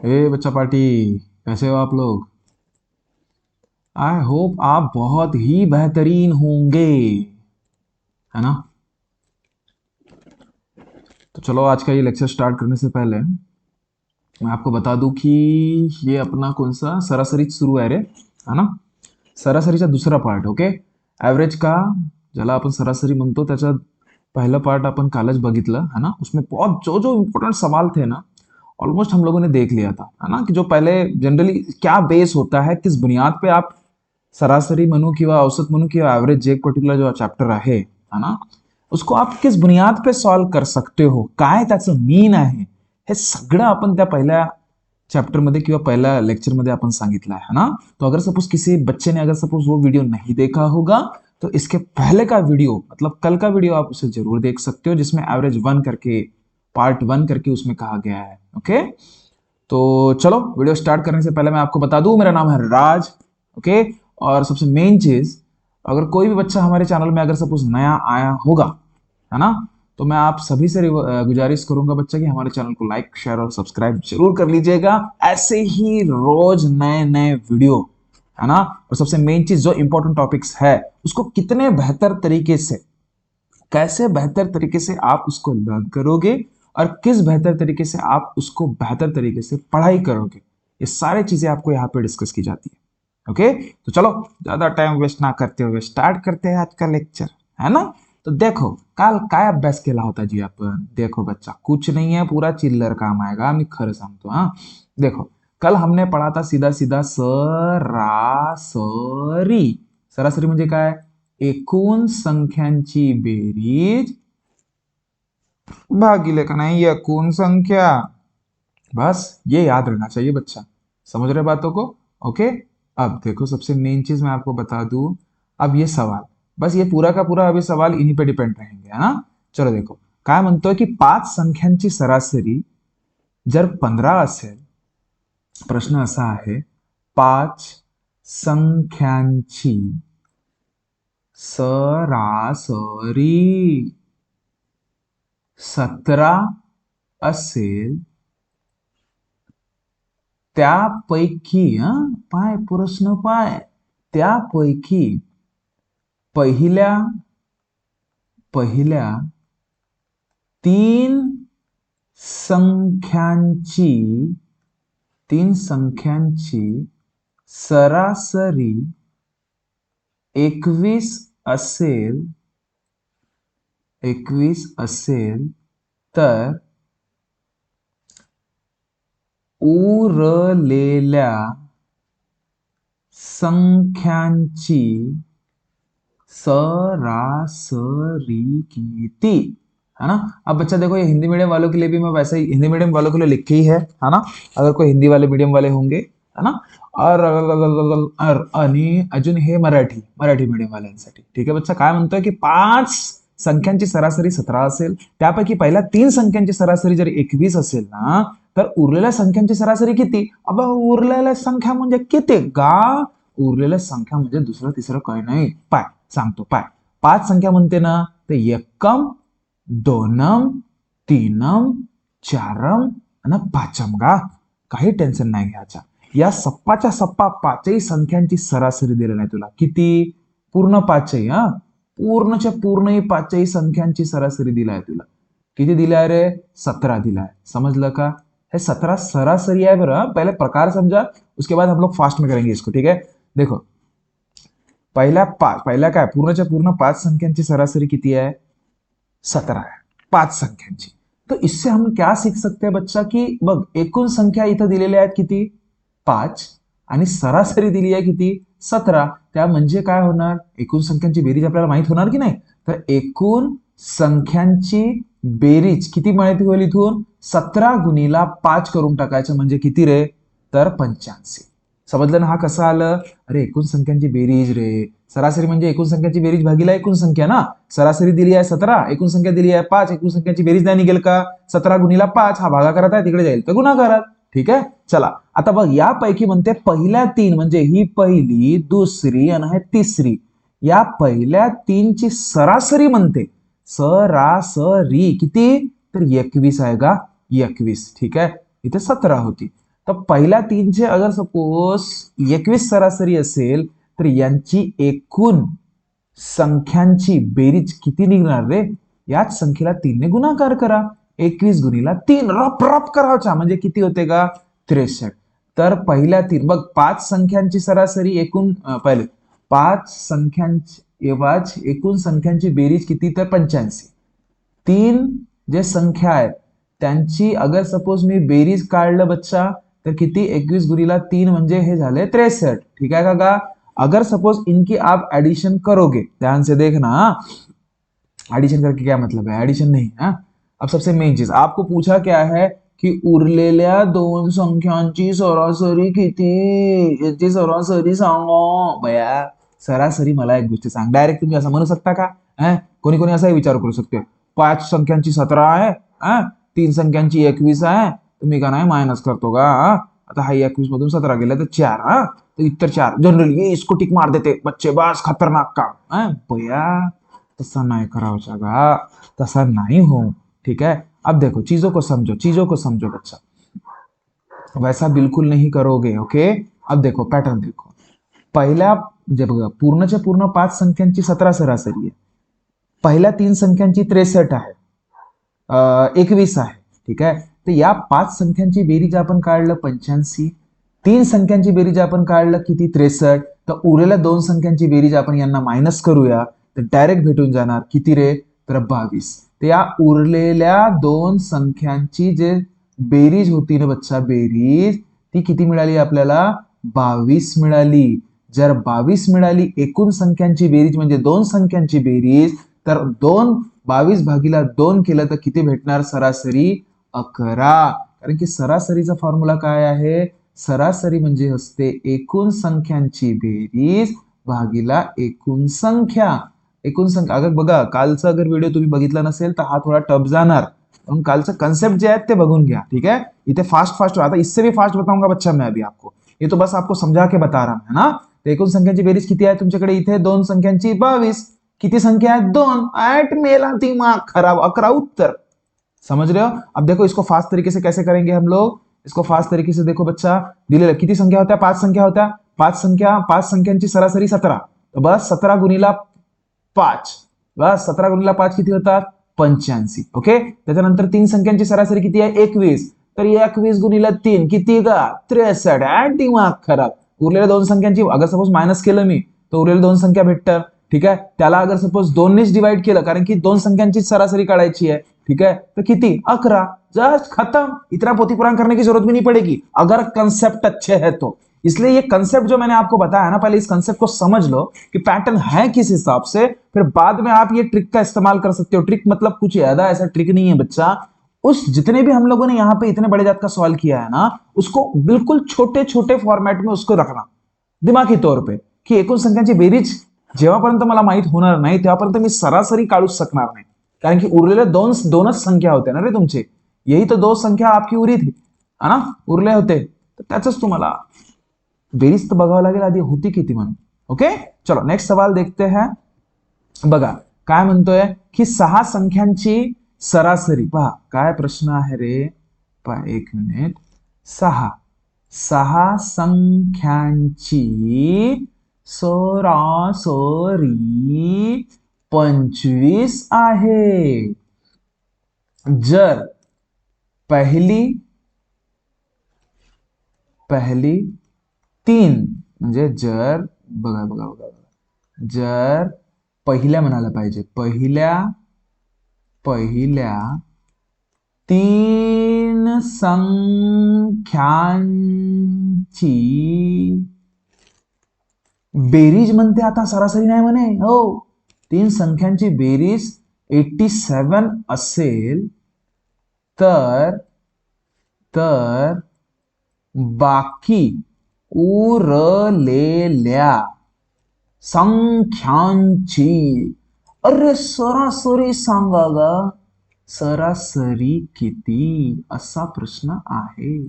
बच्चा पार्टी, कैसे हो आप लोग? आई होप आप बहुत ही बेहतरीन होंगे, है ना? तो चलो, आज का ये लेक्चर स्टार्ट करने से पहले मैं आपको बता दूं कि ये अपना कौन सा सरासरी सुरू आहे रे, है ना? सरासरीचा दुसरा पार्ट. ओके. ॲव्हरेज का ज्याला आपण सरासरी म्हणतो त्याचा पहिला पार्ट अपन कालच बघितलं, है ना? उसमें बहुत जो जो इम्पोर्टेंट सवाल थे ना, ऑलमोस्ट हम लोगों ने देख लिया था, है ना? कि जो पहले जनरली क्या बेस होता है, किस बुनियाद पे आप सरासरी म्हणू किंवा औसत म्हणू किंवा ॲव्हरेज जे एक पर्टिक्युलर जो चॅप्टर आहे, है ना? उसको आप किस बुनियाद पे सॉल्व कर सकते हो, काय त्याचं मीन आहे, हे सगळं आपण त्या पहिल्या चैप्टर में किंवा पहला लेक्चर में अपन सांगितला है ना. तो अगर सपोज किसी बच्चे ने अगर सपोज वो वीडियो नहीं देखा होगा तो इसके पहले का वीडियो मतलब कल का वीडियो आप उसे जरूर देख सकते हो, जिसमें एवरेज वन करके पार्ट वन करके उसमें कहा गया है. ओके. तो चलो, वीडियो स्टार्ट करने से पहले मैं आपको बता दूं, मेरा नाम है राज. ओके. और सबसे मेन चीज, अगर कोई भी बच्चा हमारे चैनल में अगर सपोज नया आया होगा, है ना, तो मैं आप सभी से गुजारिश करूंगा बच्चा कि हमारे चैनल को लाइक शेयर और सब्सक्राइब जरूर कर लीजिएगा. ऐसे ही रोज नए नए वीडियो, है ना. और सबसे मेन चीज, जो इंपॉर्टेंट टॉपिक्स है उसको कितने बेहतर तरीके से, कैसे बेहतर तरीके से आप उसको लर्न करोगे और किस बेहतर तरीके से आप उसको बेहतर तरीके से पढ़ाई करोगे, ये सारी चीजें आपको यहाँ पे डिस्कस की जाती है. ओके. तो चलो, ज्यादा टाइम वेस्ट ना करते हुए स्टार्ट करते हैं आज का लेक्चर, है ना. तो देखो, काल काय अभ्यास केला होता जी आपण. देखो बच्चा, कुछ नहीं है, पूरा चिल्लर काम आएगा, मी खरं सांगतो. हाँ, देखो, कल हमने पढ़ा था सीधा सीधा सरासरी. सरासरी म्हणजे काय? एकूण संख्यांची बेरीज भागिले का नहीं एकूण संख्या. बस ये याद रहना चाहिए बच्चा. समझ रहे बातों को? ओके. अब देखो, सबसे मेन चीज मैं आपको बता दूं. अब ये सवाल, बस ये पूरा का पूरा अभी सवाल इन्हीं पे डिपेंड रहेंगे, है ना. चलो देखो, काय म्हणतोय की पाच संख्यांची सरासरी जर 15 असेल, प्रश्न असा आहे, पाच संख्यांची सरासरी 17 असेल, त्यापैकी पाय प्रश्न पाय, त्यापैकी पहिल्या पहिल्या तीन संख्यांची सरासरी 21 असेल तर उरलेल्या संख्यांची सरासरी किती, है ना. अब बच्चा देखो, ये हिंदी मीडियम वालों के लिए भी मैं वैसे ही हिंदी मीडियम वालों के लिए लिखी ही है ना. अगर कोई हिंदी वाले मीडियम वाले होंगे, है ना, और आणि अजून हे मराठी मीडियम वाल्यांसाठी. ठीक आहे बच्चा, काय म्हणतोय की पाच संख्यांची सरासरी 17 असेल, त्यापैकी पहिल्या तीन संख्यांची सरासरी जर 21 असेल ना, तर उरलेल्या संख्यांची सरासरी किती. अब उरलेल्या संख्या म्हणजे किती गा. उरलेल्या संख्या म्हणजे दुसरं तिसरं काही नाही, पाय सांगतो. पाय पाच संख्या म्हणते ना, ते एकम, दोनम, तीनम, चारम आणि पाचम गा. काही टेन्शन नाही घ्यायचा. या सप्पाच्या सप्पा पाचही संख्यांची सरासरी दिलेली आहे तुला. किती? पूर्ण पाचही. पूर्णच्या पूर्ण पाचही संख्यांची सरासरी दिलाय तुला. किती दिलाय रे? 17 दिलाय. समझलं का? है 17 सरासरी है. बरं, पहले प्रकार समझा, उसके बाद हम लोग फास्ट में करेंगे इसको. ठीक है. देखो, पहिल्या काय, पूर्णच्या पूर्ण पाच संख्यांची सरासरी किती आहे? 17 है. पाच संख्यांची. तो इससे हम क्या सीख सकते हैं बच्चा की बघ, एकूण संख्या इथं दिलेल्या आहेत किती? 5. आणि सरासरी दिली आहे किती? 17. त्या म्हणजे काय होणार? एकूण संख्यांची बेरीज आपल्याला माहित होणार की नाही. तर एकूण संख्यांची बेरीज किती माहिती होईल इथून? 17 गुणीला 5 करून टाकायचं, म्हणजे किती रे? तर 85. समजलं ना हा कसं आलं? अरे, एकूण संख्यांची बेरीज रे. सरासरी म्हणजे एकूण संख्यांची बेरीज भागीला एकूण संख्या ना. सरासरी दिली आहे 17, एकूण संख्या दिली आहे 5, एकूण संख्यांची बेरीज नाही निघेल का? 17 गुणीला 5 हा भागाकारात आहे, तिकडे जाईल तर गुणाकारात. ठीक आहे. चला, आता बघ, यापैकी म्हणते पहिल्या तीन, म्हणजे ही पहिली, दुसरी आणि हे तिसरी, या पहिल्या तीनची सरासरी म्हणते. सरासरी किती? तर 21 आहे का? 21. ठीक आहे. इथे 17 होती. तर पहिल्या तीनचे अगर सपोज 21 सरासरी असेल तर यांची एकूण संख्यांची बेरीज किती निघणार रे? याच संख्येला 3ने गुणाकार करा. 21 गुणिला 3 रप रप करावचा म्हणजे किती होते का? 63. तर पहिल्या तीन बघ, 5 संख्यांची सरासरी एकूण पहिले 5 संख्यांची एवाज एकूण संख्यांची बेरीज किती? तर 85. 3 जे संख्या आहेत त्यांची अगर सपोज मी बेरीज काढलं बच्चा तर किती? 21 गुणिला 3 म्हणजे हे झाले 63. ठीक है का? अगर सपोज इनकी आप एडिशन करोगे, ध्यान से देखना, एडिशन करके क्या मतलब है? एडिशन नहीं है. अब सबसे मेन चीज आपको पूछा क्या है की उरलेल्या दोन संख्यांची सरासरी किती? याची सरासरी सांगा बया. सरासरी मला एक गोष्ट सांग, डायरेक्ट तुम्ही असं म्हणू शकता का? कोणी कोणी असाही विचार करू शकते, 5 संख्यांची 17 आहे, 3 संख्यांची 21 आहे, तुम्ही का नाही मायनस करतो का? आता हा 21 मधून 17 गेला तर 4, तो इतर 4 जनरली ये इसको टिक मार देते बच्चे, बस खतरनाक काम. भैया तसा नहीं करावचा का, तसा नहीं हो. ठीक है, अब देखो चीजों को समझो बच्चा, वैसा बिल्कुल नहीं करोगे. ओके, अब देखो पैटर्न देखो. पहिल्या जे बघा पूर्णच्या पूर्ण 5 संख्यांची 17 सरासरी आहे, पहिल्या 3 संख्यांची 63 आहे, 21 आहे. ठीक आहे, तर या 5 संख्यांची बेरीज आपण काढलं 85, 3 संख्यांची बेरीज आपण काढलं किती? 63. तर उरलेल्या 2 संख्यांची बेरीज आपण यांना मायनस करूया तर डायरेक्ट भेटून जाणार किती रे? तर 22. तर या उरलेल्या 2 संख्यांची जे बेरीज होती ना बच्चा, बेरीज ती किती मिळाली आपल्याला? 22 मिळाली. जर 22 मिळाली एकूण संख्यांची बेरीज म्हणजे 2 संख्यांची बेरीज, तर 22 भागिला 2 केलं तर किती भेटणार? सरासरी 11. कारण की सरासरीचा फॉर्म्युला काय आहे? सरासरी म्हणजे असते एकूण संख्यांची बेरीज भागिला एकूण संख्या. एकूण संख्या अगर बघा कालचा अगर व्हिडिओ तुम्ही बघितला नसेल तर हा थोड़ा टफ जाणार, पण कालचं कॉन्सेप्ट जे आहेत ते बघून घ्या. ठीक है, इथे फास्ट आता इससे भी फास्ट बताऊंगा बच्चा मैं अभी आपको, ये तो बस आपको समझा के बता रहा है ना. तर एकूण संख्यांची बेरीज किती आहे तुमच्याकडे? इथे 2 संख्यांची 22. किती संख्या है? 2. ऐट मेला दिमाग खराब, 11 उत्तर. समझ रहे हो? अब देखो इसको फास्ट तरीके से कैसे करेंगे हम लोग. इसको फास्ट तरीके से देखो बच्चा, दिलेलं किती संख्या होत्या? 5 संख्या होत्या. 5 संख्यांची सरासरी 17. तर बस 17 गुणिला 5, बस 17 गुणिला 5 किती होतात? 85. ओके, त्याच्यानंतर 3 संख्यांची सरासरी किती आहे? 21. तर 21 गुणिला 3 किती का? 63. दिमाग खराब. उरलेल्या 2 संख्यांची अगर सपोज मायनस केलं मी तर उरलेल्या 2 संख्या भेटतात. ठीक आहे, त्याला अगर सपोज 2 ने डिवाइड केलं कारण की 2 संख्यांची सरासरी काढायची आहे. ठीक है, तो किती? 11. जस्ट खत्म. इतना पोथी पुराण करने की जरूरत भी नहीं पड़ेगी अगर कंसेप्ट अच्छे है तो. इसलिए ये कंसेप्ट जो मैंने आपको बताया ना, पहले इस कंसेप्ट को समझ लो कि पैटर्न है किस हिसाब से, फिर बाद में आप ये ट्रिक का इस्तेमाल कर सकते हो. ट्रिक मतलब कुछ ज्यादा ऐसा ट्रिक नहीं है बच्चा. उस जितने भी हम लोगों ने यहाँ पे इतने बड़े जात का सवाल किया है ना, उसको बिल्कुल छोटे छोटे फॉर्मेट में उसको रखना दिमागी तौर पे, की एकूण संख्यांची बेरीज जेव्हापर्यंत मला माहित होणार नाही तेव्हापर्यंत मी सरासरी काढूच शकणार नाही. कारण की उरलेल्या दोनच संख्या होत्या ना रे तुमचे, यही तो 2 संख्या आपकी उरी थी है ना, उरले होते. तर त्याच तुम्हाला बेरीज तर बघावं लागेल आधी होती किती म्हणून. ओके, चलो नेक्स्ट सवाल देखते हैं. बघा काय म्हणतोय की 6 संख्यांची सरासरी. पहा काय प्रश्न आहे रे. पहा एक मिनिट. 6 संख्यांची सरासरी 25 आहे. जर पहिली 3 म्हणजे जर बघा जर पहिल्या म्हणायला पाहिजे, पहिल्या 3 संख्यांची बेरीज म्हणते, आता सरासरी नाही म्हणे हो. 3 संख्यांची बेरीज 87 असेल तर बाकी उरलेल्या संख्यांची, अरे सरासरी सांगा गा, सरासरी किती, असा प्रश्न आहे.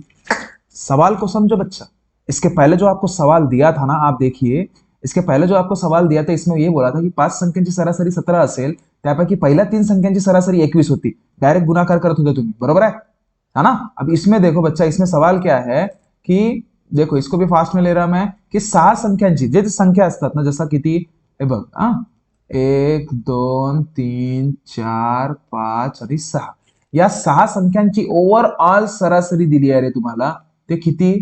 सवाल को समझो बच्चा. इसके पहले जो आपको सवाल दिया था ना, आप देखिए इसके पहले जो आपको सवाल दिया था इसमें ये बोला था कि 5 संख्यांची सरासरी 17 असेल, त्यापैकी पहिल्या 3 संख्यांची सरासरी 21 होती. डायरेक्ट गुणाकार करत होते तुम्ही, बरोबर है ना. अब इसमें देखो बच्चा, इसमें सवाल क्या है की देखो इसको भी फास्ट में ले रहा मैं की 6 संख्यांची जे संख्या असतात ना जसा किती हे बघ 1 2 3 4 5 आणि 6 या 6 संख्यांची ओव्हरऑल सरासरी दिली आहे रे तुम्हाला ते किती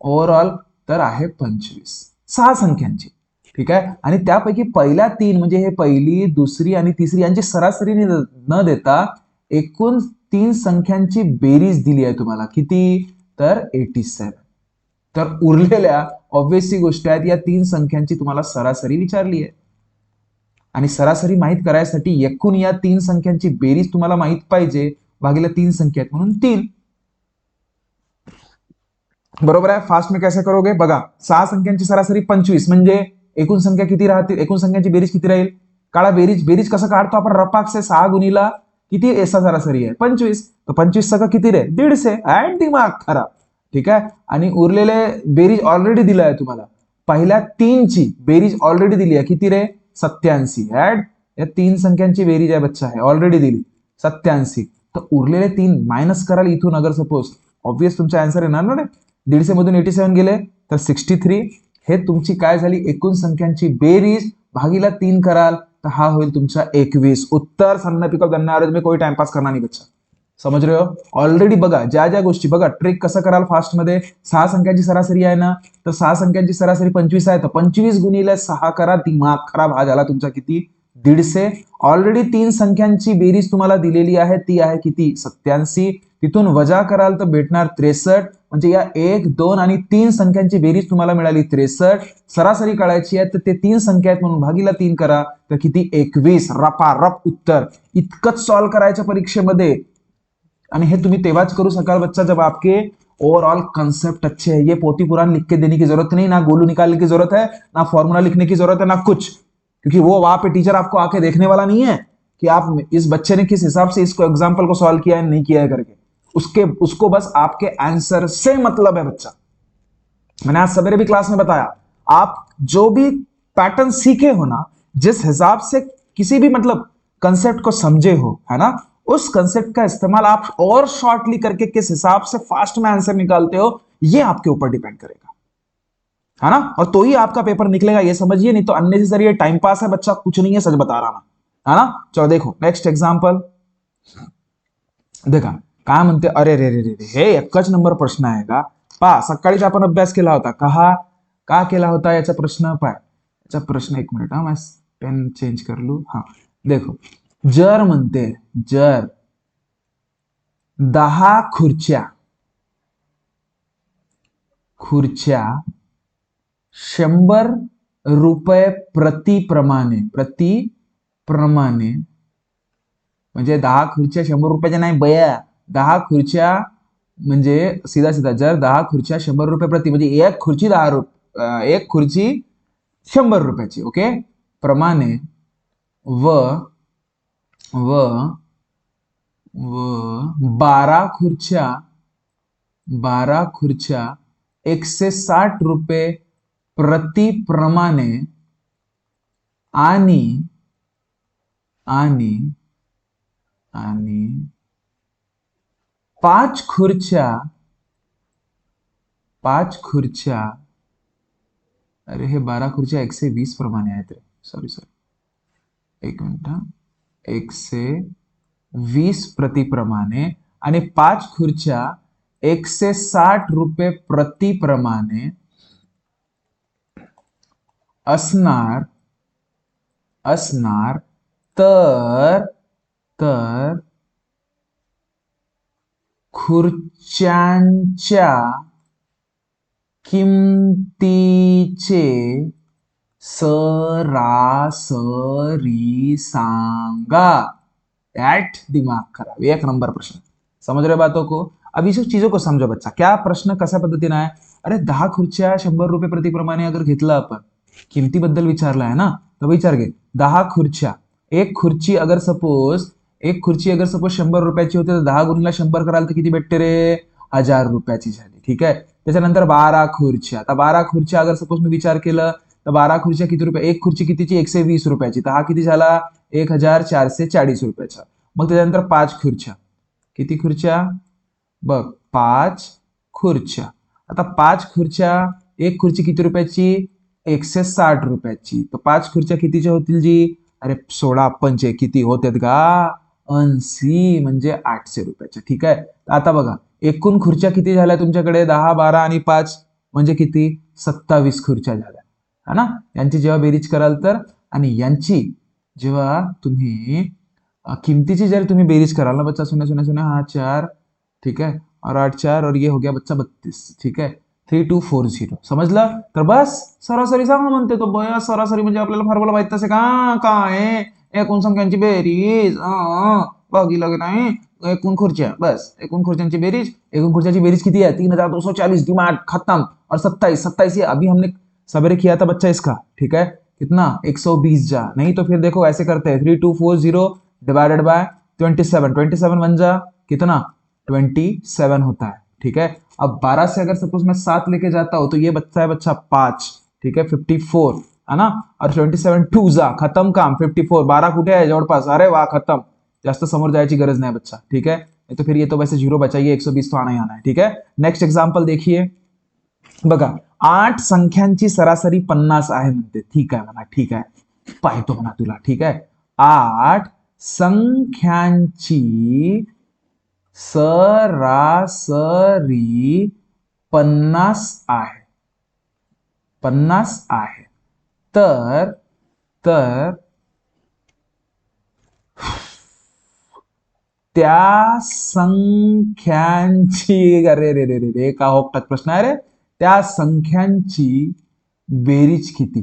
ओव्हरऑल तर आहे 25 6 संख्यांची ठीक आहे आणि त्यापैकी पहिल्या 3 म्हणजे हे पहिली दुसरी आणि तिसरी यांची सरासरी न देता एकूण 3 संख्यांची बेरीज दिली आहे तुम्हाला किती तर 87 तर उरलेल्या ऑब्व्हियसली गोष्टी आहेत या 3 संख्यांची तुम्हाला सरासरी विचारली आहे आणि सरासरी माहित करायसाठी एकूण या 3 संख्यांची बेरीज तुम्हाला माहित पाहिजे भागिले 3 संख्या आहेत म्हणून 3 बरोबर आहे फास्ट में कैसे करोगे बघा 6 संख्यांची सरासरी 25 म्हणजे एकूण संख्या किती राहतील एकूण संख्यांची बेरीज किती राहील काढा बेरीज बेरीज कसं काढतो आपण रपाक से 6 गुणीला किती ऐसा सरासरी आहे 25 तर 25 सगळं किती रे 150 अँड दिमाग खराब ठीक आहे आणि उरलेले बेरीज ऑलरेडी दिलं आहे तुम्हाला पहिल्या 3 ची बेरीज ऑलरेडी दिली आहे किती रे 87 ऍड या 3 संख्यांची बेरीज आहे बच्चा आहे ऑलरेडी दिली 87 तर उरलेले 3 मायनस कराल इथून अगर सपोज ऑब्वियस तुमचा आन्सर येणार ना 150 मधून 87 गेले तर 63 हे तुमची काय झाली एकूण संख्यांची बेरीज भागीला 3 कराल तर हा होईल तुमचा 21 उत्तर सामना पिकअप धन्यवाद में कोई टाइम पास करना नहीं बच्चा समझ रहे हो ऑलरेडी बघा ज्या ज्या गोष्टी बघा ट्रिक कसं कराल फास्ट मध्ये 6 संख्यांची सरासरी आहे ना तर 6 संख्यांची सरासरी 25 आहे तर 25 गुणिले 6 करा दिमाग खराब हा झाला तुमचा किती 150 ऑलरेडी 3 संख्यांची बेरीज तुम्हाला दिलेली आहे ती आहे किती 87 तिथून वजा कराल तर भेटणार 63 म्हणजे या 1 2 आणि 3 संख्यांची बेरीज तुम्हाला मिळाली 63 सरासरी काढायची आहे तर ते 3 संख्या आहेत म्हणून भागीला 3 करा तर किती 21 रपा रप उत्तर इतकंच सॉल्व करायच्या परीक्षेमध्ये आणि हे तुम्ही तेव्हाच करू सकाल बच्चा जब आपके ओवरऑल कंसेप्ट अच्छे है ये पोथी पुराण लिख के देने की जरूरत नहीं ना गोलू निकालने की जरूरत है ना फॉर्मूला लिखने की जरूरत है ना कुछ क्योंकि वो वहां पे टीचर आपको आके देखने वाला नहीं है कि आप इस बच्चे ने किस हिसाब से इसको एग्जाम्पल को सॉल्व किया है नहीं किया है करके उसको बस आपके आंसर से मतलब है बच्चा मैंने आज सवेरे भी क्लास में बताया आप जो भी पैटर्न सीखे हो ना जिस हिसाब से किसी भी मतलब कंसेप्ट को समझे हो है ना उस कंसेप्ट का इस्तेमाल आप और शॉर्टली करके किस हिसाब से फास्ट में आंसर निकालते हो ये आपके ऊपर डिपेंड करेगा है ना और तो ही आपका पेपर निकलेगा ये समझिए नहीं तो अननेसेसरी ये टाइम पास है बच्चा कुछ नहीं है सच बता रहा मैं है ना चलो देखो नेक्स्ट एग्जांपल देखा काय म्हणते अरे रे रे रे रे हे एकच नंबर प्रश्न आहे का पा सकाळीच आपण अभ्यास केला होता का केला होता याचा प्रश्न पाय याचा प्रश्न एक मिनिट मैं पेन चेंज कर लू हाँ देखो जर म्हणते जर 10 खुर्च्या 100 रुपये प्रतिप्रमाणे म्हणजे 10 खुर्च्या 100 रुपयाच्या नाही बया 10 खुर्च्या म्हणजे सीधा सीधा जर 10 खुर्च्या 100 रुपये प्रति म्हणजे एक खुर्ची 10 रुपये एक खुर्ची 100 रुपयाची ओके प्रमाणे व 12 खुर्च्या 160 रुपये प्रतिप्रमाणे आणि 5 खुर्च्या अरे हे 12 खुर्च्या 120 प्रमाणे आहेत रे सॉरी एक मिनिट 120 प्रतिप्रमाणे आणि 5 खुर्च्या 160 रुपये प्रतिप्रमाणे असणार तर खुर्च्यांच्या किमतीचे सरासरी सांगा एट दिमाग खराब 1 नंबर प्रश्न समझ रहे बातों को अब इस चीजों को समझो बच्चा क्या प्रश्न कशा पद्धतीने आहे अरे 10 खुर्च्या 100 रुपये प्रतिप्रमाणे अगर घेतलं आपण किमतीबद्दल विचारला आहे ना तर विचार घे 10 खुर्च्या एक खुर्ची अगर सपोज 100 रुपयाची होते तर 10 गुणिला 100 कराल तर किती भेटते रे 1000 रुपयाची झाली ठीक आहे त्याच्यानंतर 12 खुर्च्या आता 12 खुर्च्या अगर सपोज मी विचार केलं तर 12 खुर्च्या किती रुपये एक खुर्ची कितीची 120 रुपयाची तर हा किती झाला 1440 रुपयाचा मग त्याच्यानंतर 5 खुर्च्या किती खुर्च्या बघ 5 खुर्च्या आता 5 खुर्च्या, एक खुर्ची किती रुपयाची? 160 रुपयाची. तर 5 खुर्च्या कितीच्या होतील जी? अरे 16 पंचे किती होतात का? 80 म्हणजे 800 रुपयाच्या. ठीक आहे. आता बघा एकूण खुर्च्या किती झाल्या तुमच्याकडे? 10, 12 आणि 5 म्हणजे किती? 27 खुर्च्या झाल्या. है ना? यांची जेव्हा बेरीज कराल तर, आणि यांची जेव्हा तुम्ही किमतीची जर तुम्ही बेरीज कराल ना बच्चा, सुना सुना सुना, हा 4, ठीक है, और 8 4, और ये हो गया बच्चा 32. ठीक है, 3240. समजलं? तर बस सरासरी सांगा म्हणते तो. बस सरासरी म्हणजे आपल्याला फॉर्म्युला माहित नसे का? काय एकूण संख्यांची बेरीज भागीला नाही एकूण खुर्च्या. बस एकूण खुर्च्यांची बेरीज. एकूण खुर्च्याची बेरीज किती है? 3240 डिमांड खत्म. और 27 ये अभी हमने सवेरे किया था बच्चा इसका. ठीक है, कितना? 120 जा. नहीं तो फिर देखो ऐसे करते हैं, 3240 डिवाइडेड बाय 27. 27 बन जा कितना? 27 होता है. ठीक है, अब 12 से अगर सपोज मैं 7 लेके जाता हूं तो ये बच्चा है बच्चा 5. ठीक है, 54 है ना. और 27 2 जा, खत्म काम. 54 12 कुठे आहे? जवळपास. अरे वाह, खत्म. जास्त समोर जायची गरज नाही बच्चा. ठीक है, तो फिर ये तो वैसे 0 बचाइए, 120 तो आना ही आना है. ठीक है, नेक्स्ट एग्जाम्पल देखिए. बघा 8 संख्यांची सरासरी 50 आहे म्हणते. ठीक आहे म्हणा, ठीक आहे, पाहतो म्हणा तुला. ठीक आहे, 8 संख्यांची सरासरी 50 आहे. 50 आहे. तर त्या संख्यांची, अरे रे रे रे रे, का होकटात प्रश्न आहे रे. त्या संख्यांची बेरीज किती?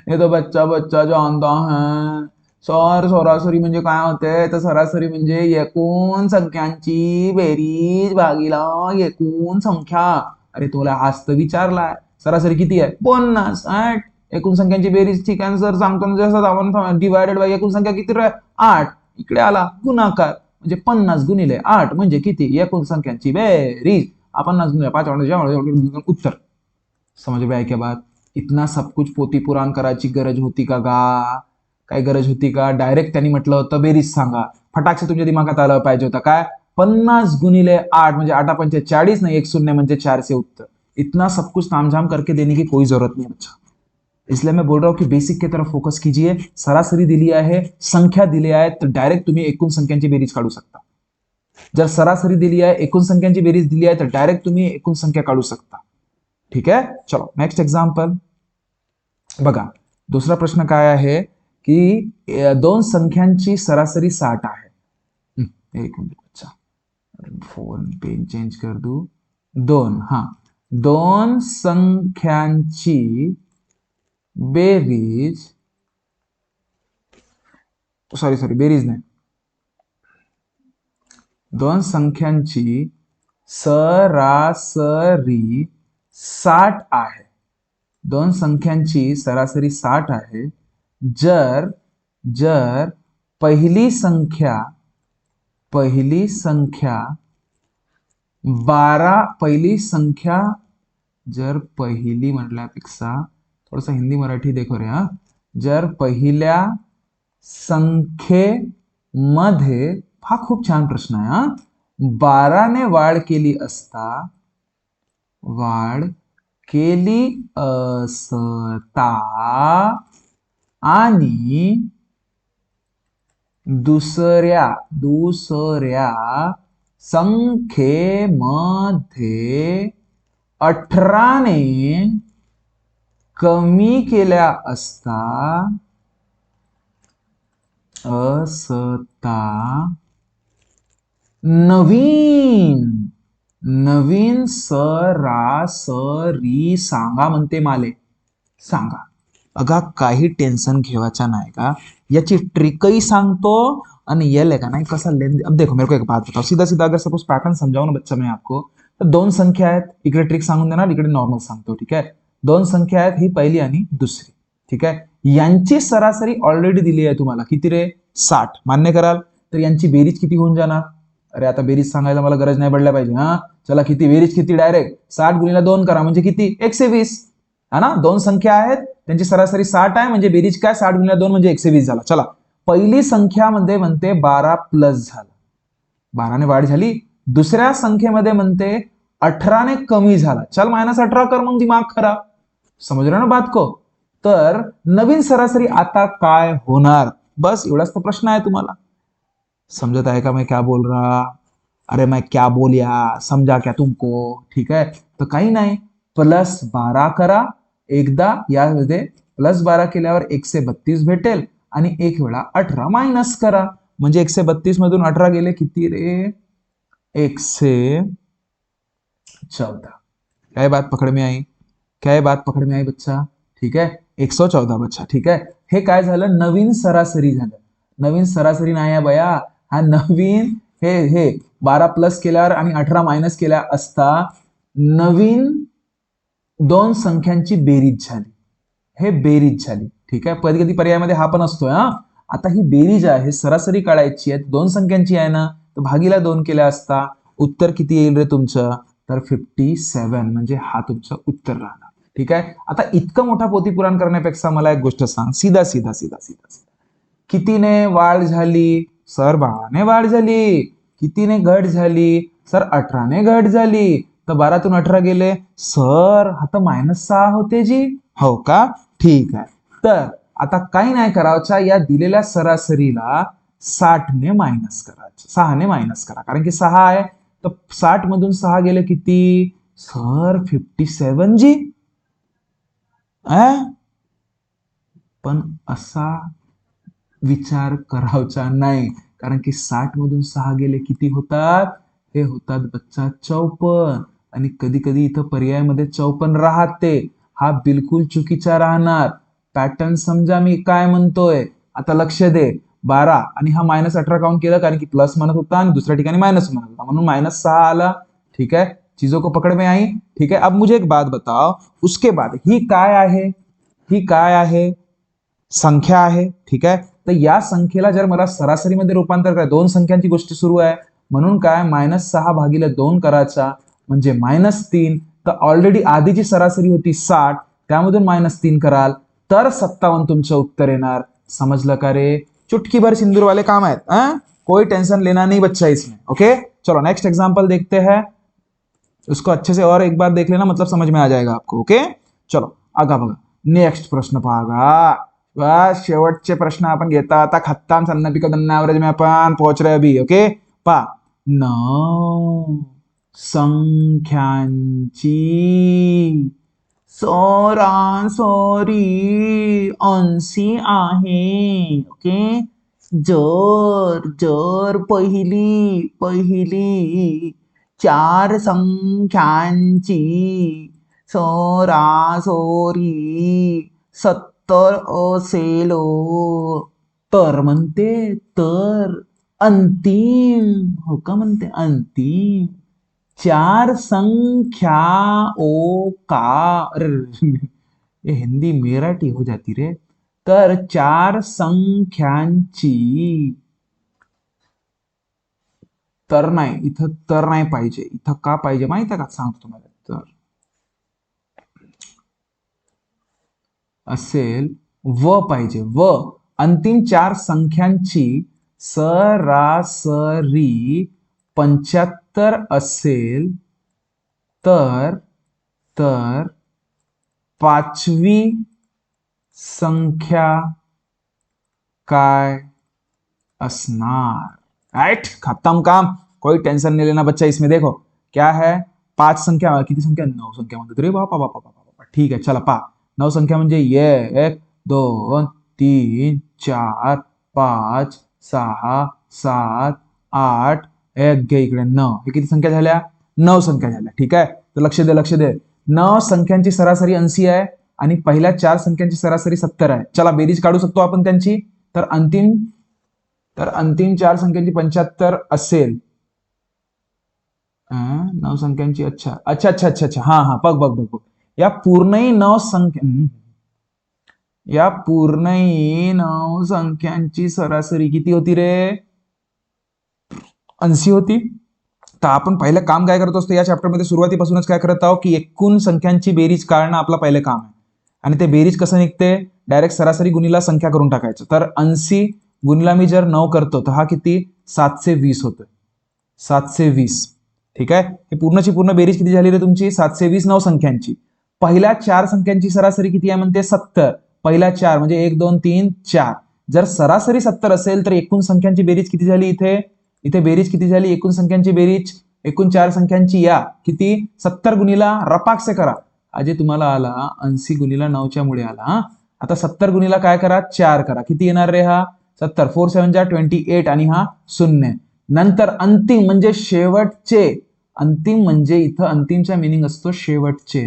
ये तो बच्चा बच्चा जानता है. सरासरी म्हणजे काय होते? तर सरासरी म्हणजे एकूण संख्यांची बेरीज भागीला एकूण संख्या. अरे तुला आज तर विचारलाय सरासरी किती आहे? 50. एकूण संख्यांची बेरीज. ठीक आहे सर, सांगतो ना जसं आपण डिवायडेड बाय एकूण संख्या किती रे? 8. इकडे आला गुणाकार म्हणजे 50 गुणिले 8 म्हणजे किती? एकूण संख्यांची बेरीज. 50 गुणिले 5 उत्तर. समझ में आया क्या बात? इतना सब कुछ पोती पुराण करायची गरज होती का गा? काय गरज होती का? डायरेक्ट त्यांनी म्हटलं होतं बेरीज सांगा. फटाक से तुमच्या दिमागात आलं पाहिजे होतं काय? 50 गुणिले 8 म्हणजे 8 पंचे 40 नहीं, 1 शून्य म्हणजे 4 से उत्तर. इतना सब कुछ तामझाम करके देने की कोई जरूरत नहीं बच्चा. इसलिए मैं बोल रहा हूं कि बेसिक की तरफ फोकस कीजिए. सरासरी दिली आहे, संख्या दिली आहे, तर डायरेक्ट तुम्ही एकूण संख्यांची बेरीज काढू शकता. जर सरासरी दिली आहे, एकूण संख्यांची बेरीज दिली आहे, तर डायरेक्ट तुम्ही एकूण संख्या काढू शकता. ठीक आहे, चलो नेक्स्ट एक्झाम्पल बघा. दुसरा प्रश्न काय आहे की 2 संख्यांची सरासरी 60 आहे. एक मिनिट बच्चा, फोन पेन चेंज कर दू. 2 संख्यांची बेरीज, सॉरी बेरीज नाही, 2 संख्यांची सरासरी 60 आहे. 2 संख्यांची सरासरी 60 आहे. जर पहिली संख्या 12, जर पहिली म्हटल्यापेक्षा थोडासा हिंदी मराठी देखो रे. जर पहिल्या संख्येमध्ये, हा खूप छान प्रश्न आहे. 12 ने वाढ केली असता आणि दुसऱ्या संख्येमध्ये 18 ने कमी केल्या असता नवीन सरासरी सांगा म्हणते माले. सांगा. अगा काही टेंशन घेवायचा नाही का? याची ट्रिकही सांगतो आणि ये लेगा नहीं कसा लेन. अब देखो मेरे को एक बात बताओ, सीधा सीधा अगर सपोज पैटर्न समझाओ ना बच्चा मैं आपको, तर 2 संख्या आहेत. इकडे ट्रिक सांगून देणार, इकडे नॉर्मल सांगतो. ठीक आहे, 2 संख्या आहेत, ही पहिली आणि दुसरी. ठीक आहे, यांची सरासरी ऑलरेडी दिली आहे तुम्हाला. किती रे? 60. मान्य कराल? तर यांची बेरीज किती होऊन जाणार? अरे आता बेरीज सांगायला मला गरज नाही पडल्या पाहिजे. चला किती बेरीज किती? डायरेक्ट 60 गुणिले 2 करा म्हणजे किती? 120. है ना. 2 संख्या आहेत, त्यांची सरासरी 60 आहे, म्हणजे बेरीज काय? 60 गुणिले 2 म्हणजे 120 झाला. चला पहिली संख्यामध्ये म्हणते 12 प्लस झालं, 12 ने वाढ झाली. दुसऱ्या संख्येमध्ये म्हणते 18 ने कमी झाला, चल -18 कर, मग दिमाग खराब. समझ रहे ना बात को. तर नवीन सरासरी आता काय होणार, बस एवढाच तो प्रश्न आहे तुम्हाला. समझत है का मैं क्या बोल रहा, अरे मैं क्या बोलिया, समझा क्या तुमको. ठीक है, तर काही नाही, +12 करा एकदा, यामध्ये +12 केल्यावर 132 भेटेल आणि एक वेळा 18 मायनस करा, म्हणजे 132 मधून 18 गेले किती रे, 114. क्या बात पकड़ में आई, क्या बात पकड़ में आई बच्चा. ठीक आहे, 114 बच्चा. ठीक आहे, हे काय झालं, नवीन सरासरी झालं. नवीन सरासरी नाही आहे बया, हा नवीन हे 12 प्लस केल्यावर आणि 18 मायनस केल्या असता नवीन दोन संख्यांची बेरीज झाली, हे बेरीज झाली. ठीक आहे, कधी कधी पर्यायामध्ये हा पण असतोय. हा, आता ही बेरीज आहे, सरासरी काढायची आहे, दोन संख्यांची आहे ना, तर भागीला 2 केल्या असता उत्तर किती येईल रे तुमचं, तर 57, म्हणजे हा तुमचं उत्तर राहणार. ठीक आहे, आता इतकं मोठा पोथी पुराण करण्यापेक्षा मला एक गोष्ट सांग, सीधा सीधा सीधा सीधा सीधा, कितीने वाढ झाली, सर 12 ने वाढ झाली. कितीने घट झाली, सर 18 ने घट झाली. तर 12तून 18 गेले, सर हा तर -6 होते जी. हो का, ठीक आहे. तर आता काही नाही करायचं, या दिलेल्या सरासरीला 60 ने मायनस करायचं, 6 ने मायनस करा, कारण की 6 आहे, तर 60 मधून 6 गेले किती, सर 57 जी. पण असा विचार करायचा नाही, कारण की 60 मधून 6 गेले किती होतात, हे होतात बच्चा 54. आणि कधी कधी इथं पर्यायामध्ये 54 राहते, हा बिलकुल चुकीचा राहणार. पॅटर्न समजा मी काय म्हणतोय, आता लक्ष दे. 12 आणि हा -18 काउंट केलं, कारण की प्लस म्हणत होता आणि दुसऱ्या ठिकाणी मायनस म्हणत होता, म्हणून -6 आला. ठीक है, चीजों को पकड़ में आई. ठीक है, अब मुझे एक बात बताओ, उसके बाद ही काय आहे, ही काय आहे, संख्या आहे. ठीक आहे, तर या संख्येला जर मला सरासरीमध्ये रूपांतर करायचं, दोन संख्यांची गोष्ट सुरू आहे, म्हणून काय -6 भागिले 2 करायचा, म्हणजे -3. तर ऑलरेडी आधीची सरासरी होती 60, त्यामधून -3 कराल तर 57 तुमचं उत्तर येणार. समजलं का रे, चुटकी भर सिंदूर वाले काम आहेत. कोई टेंशन लेना नहीं बच्चा इसमें. ओके, चलो नेक्स्ट एग्जाम्पल देखते हैं, उसको अच्छे से और एक बार देख लेना, मतलब समझ में आ जाएगा आपको. ओके, चलो आगा बघा, नेक्स्ट प्रश्न पाहा. बस शेवटचे प्रश्न आपण घेता आता, खत्तान सन्न पिक ॲव्हरेज में आपण पोहोच रहे अभी. ओके, पा 9 संख्यांची सरासरी 80 आहे. ओके, जर जर पहिली 4 संख्यांची सरासरी 70 असेल, तर म्हणते, तर अंतिम, हो का म्हणते, अंतिम 4 संख्याओं का, ये हिंदी मराठी हो जाती रे. तर 4 संख्यांची, तर नाही, इथं तर नाही पाहिजे, इथं का पाहिजे माहिती आहे का, सांगतो तुम्हाला. तर असेल, व पाहिजे, व अंतिम 4 संख्यांची सरासरी 75 असेल, तर पाचवी संख्या काय असणार. राइट, खत्म काम, कोई टेंशन नहीं लेना बच्चा इसमें. देखो क्या है, 5 संख्या, किती संख्या, 9 संख्या म्हणतो रे बापा बापा बापा. ठीक आहे, चला पा 9 संख्या म्हणजे 1 2 3 4 5 6 7 8, एक घे इकडे 9, हे किती संख्या झाल्या, 9 संख्या झाल्या. ठीक आहे, तर लक्ष दे, लक्ष दे. 9 संख्यांची सरासरी 80 आहे आणि पहिल्या 4 संख्यांची सरासरी 70 आहे. चला बेरीज काढू शकतो आपण त्यांची. तर अंतिम 4 संख्यांची 75 असेल, 9 संख्यांची, अच्छा अच्छा अच्छा अच्छा अच्छा, हा बघ बघ बघ बघ, या पूर्णही 9 संख्यांची सरासरी किती होती रे, 80 होती. तर आपण पहिलं काम काय करत असतो या चॅप्टरमध्ये, सुरुवातीपासूनच काय करत आहोत की एकूण संख्यांची बेरीज काढणं आपलं पहिलं काम आहे. आणि ते बेरीज कसं निघते, डायरेक्ट सरासरी गुणिला संख्या करून टाकायचं. तर 80 गुणिला मी जर 9 करतो, तर हा किती, 720 होतोय, 720. ठीक आहे. हे पूर्णची पूर्ण बेरीज किती झाली रे तुमची? 720 9 संख्यांची. पहिल्या 4 संख्यांची सरासरी किती आहे म्हणते? 70. पहिल्या 4 म्हणजे 1 2 3 4. जर सरासरी 70 असेल तर एकूण संख्यांची बेरीज किती झाली इथे? इथे बेरीज किती झाली? एकूण संख्यांची बेरीज एकूण 4 संख्यांची या किती? 70 गुणिला रपाक से करा. अजय तुम्हाला आला 80 गुणिला 9च्या मुळे आला. आता 70 गुणिला काय करा? 4 करा. किती येणार रे हा? 70 4 7 जा 28 आणि हा 0. नंतर अंतिम म्हणजे शेवटचे. अंतिम म्हणजे इथं अंतिमचा मिनिंग असतो शेवटचे.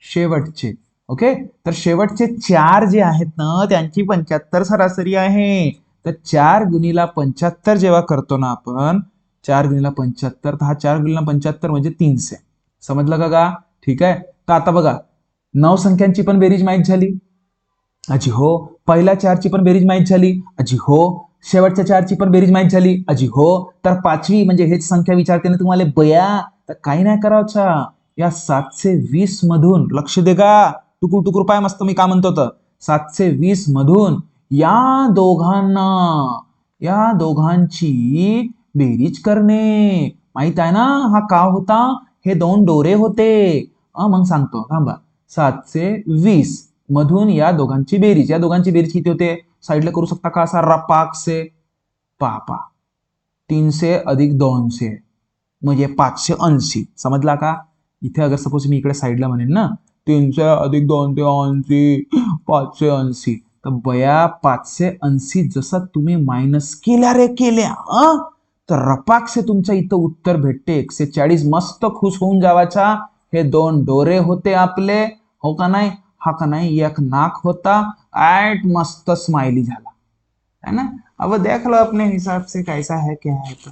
शेवटचे. ओके. तर शेवटचे 4 जे आहेत ना त्यांची 75 सरासरी आहे. तर 4 गुणिला 75 जेव्हा करतो ना आपण 4 गुणिला 75 तर हा 4 गुणिला 75 म्हणजे 300. समजलं का? ठीक आहे. तर आता बघा 9 संख्यांची पण बेरीज माहीत झाली. अजी हो. पहिल्या 4ची पण बेरीज माहीत झाली. अजी हो. शेवटच्या 4ची पण बेरीज माहीत झाली. अजी हो. तर 5वी म्हणजे हेच संख्या विचारते ना तुम्हाला बया. तर काही नाही करायचं. या 720 मधून लक्ष दे का? टुकुर टुकुर पाय मस्त मी का म्हणतो तर 720 मधून या दोघांची बेरीज करणे. माहित आहे ना हा का होता? हे 2 डोरे होते. मग सांगतो थांबा. 720 मधून या दोघांची बेरीज. या दोघांची बेरीज किती होते? साइडला करू शकता का असा रपाक से? पापा 300 अधिक 200 म्हणजे 580. समजला का? इथे अगर सपोज मी इकडे साइडला म्हणेन ना 300 अधिक 280 580 तर बया 580 जसं तुम्ही मायनस केल्या रे केल्या तर रपाक से तुमच्या इथं उत्तर भेटते 140. मस्त खुश होऊन जावाचा. हे 2 डोरे होते आपले. हो का नाही? हा का नहीं? एक नाक होता. ऐट मस्त स्माइली झाला है ना. अब देख लो अपने हिसाब से कैसा है क्या है तो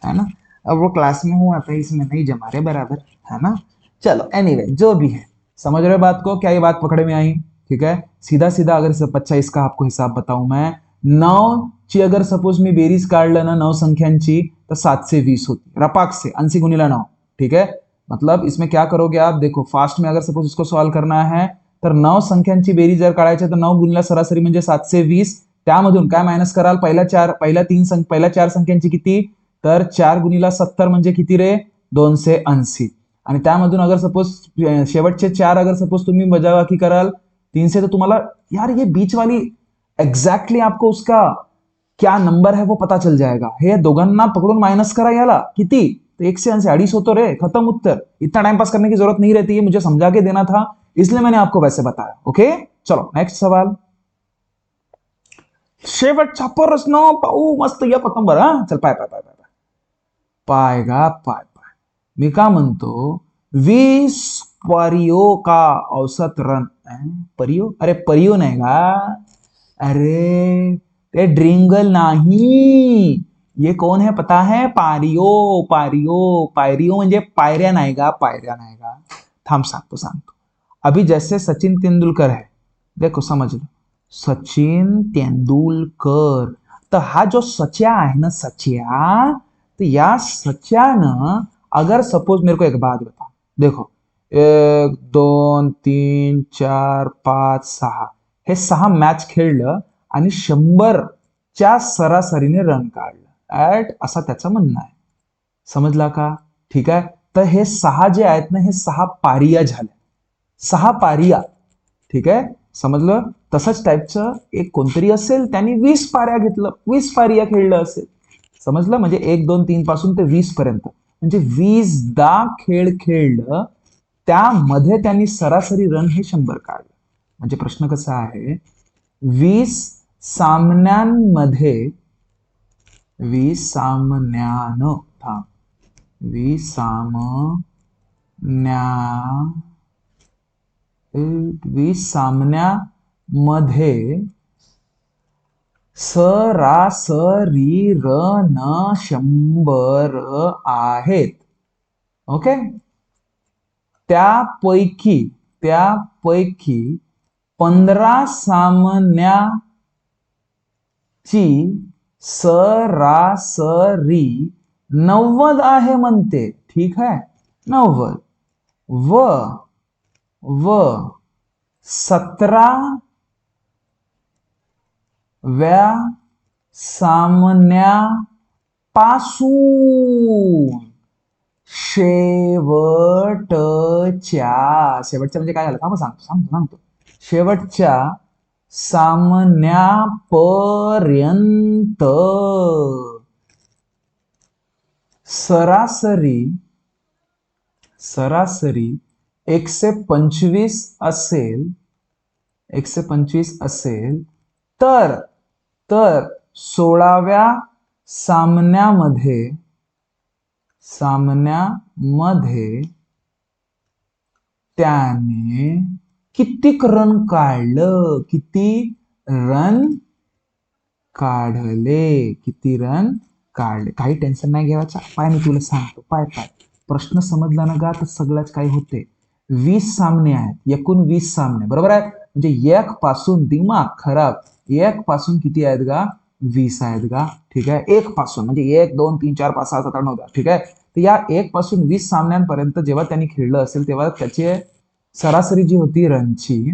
है ना. अब वो क्लास में हूँ आता इसमें नहीं जमा रहे बराबर है ना. चलो एनीवे जो भी है समझ रहे बात को? क्या ये बात पकड़े में आई? ठीक है. सीधा सीधा अगर बच्चा इसका आपको हिसाब बताऊं मैं 9 ची अगर सपोज मी बेरीज काढलं ना 9 संख्यांची तर 720 होती रपाक से 80 गुणिला 9. ठीक है. मतलब इसमें क्या करोगे आप? देखो फास्ट में अगर सपोज इसको सॉल्व करना है तर 9 संख्यांची बेरीज जर काढायची तर 9 गुणिला सरासरी म्हणजे 720. त्यामधून काय मायनस कराल? पहिल्या 4 संख्यांची किती? तर 4 गुणिला 70 म्हणजे किती रे? 280. आणि त्यामधून अगर सपोज शेवटचे 4 अगर सपोज तुम्ही वजाबाकी कराल 300 तो तुम्हाला यार ये बीच वाली एग्जैक्टली आपको उसका क्या नंबर है वो पता चल जाएगा. हे दोघांना पकडून माइनस करा याला किती? तो 180 250 होतो रे. खत्म उत्तर. इतना टाइम पास करने की जरूरत नहीं रहती है. मुझे समझा के देना था इसलिए मैंने आपको वैसे बताया. ओके चलो नेक्स्ट सवाल. शेवटचा प्रश्न पाहू. मस्त एक नंबर. चल पाय पाय पाय पाय पायगा पाय पाय. मी का म्हणतो 20 परियो का औसत रन. परियो? अरे परियो नाही का? अरे ते ड्रिंगल नाही. ये कौन है पता है? पारियो. पारियो पायरियो म्हणजे पायऱ्या नाही का? पायऱ्या नाही का? थांब सांगतो. अभी जैसे सचिन तेंदुलकर है. देखो समझ लो. सचिन तेंदुलकर. तर हा जो सच्या आहे ना सच्या तो या सच्यानं अगर सपोज मेरे को एक बात बता. देखो 1 2 3 4 5 6 हे 6 मॅच खेळलं आणि 100च्या सरासरीने रन काढलं ऍट असा त्याचं म्हणणं आहे. समजला का? ठीक आहे. तर हे 6 जे आहेत ना हे 6 पारिया झाल्या. 6 पारिया. ठीक आहे. समजलं. तसंच टाईपचं एक कोणतरी असेल त्यांनी 20 पाऱ्या घेतलं 20 पारिया खेळलं असेल. समजलं. म्हणजे 1 2 3 पासून ते 20 पर्यंत म्हणजे 20दा खेळ खेळलं त्यामध्ये त्यांनी सरासरी रन हे 100 काढलं. म्हणजे प्रश्न कसा आहे 20 सामन्यांमध्ये 20 सामन्यानं 20 सामन्यामध्ये सरासरी रन 100 आहेत. ओके. त्यापैकी 15 सामन्याची सरासरी 90 आहे म्हणते. ठीक आहे. 90 व 17व्या सामन्यापासून शेवटच्या म्हणजे काय झालं थांबा सांगतो शेवटच्या सामन्यापर्यंत सरासरी 125 असेल 125 असेल तर तर 16व्या सामन्यामध्ये त्याने किती रन काढलं किती रन काढले काही टेन्शन नाही घ्यायचं पाय मी तुला सांगतो पाय प्रश्न समजला ना गा तर सगळंच काही होते 20 सामने आहेत एकूण 20 सामने बरोबर आहे म्हणजे एक पासून दिमाग खराब एक पासून किती आहेत गा 20 आहेत गा ठीक आहे एक पासून म्हणजे 1 2 3 4 5 6 7 8 9 10 ठीक आहे तर या 1 पासून 20 सामन्यांपर्यंत जेव्हा त्यांनी खेळलं असेल तेव्हा त्याची सरासरी जी होती रनची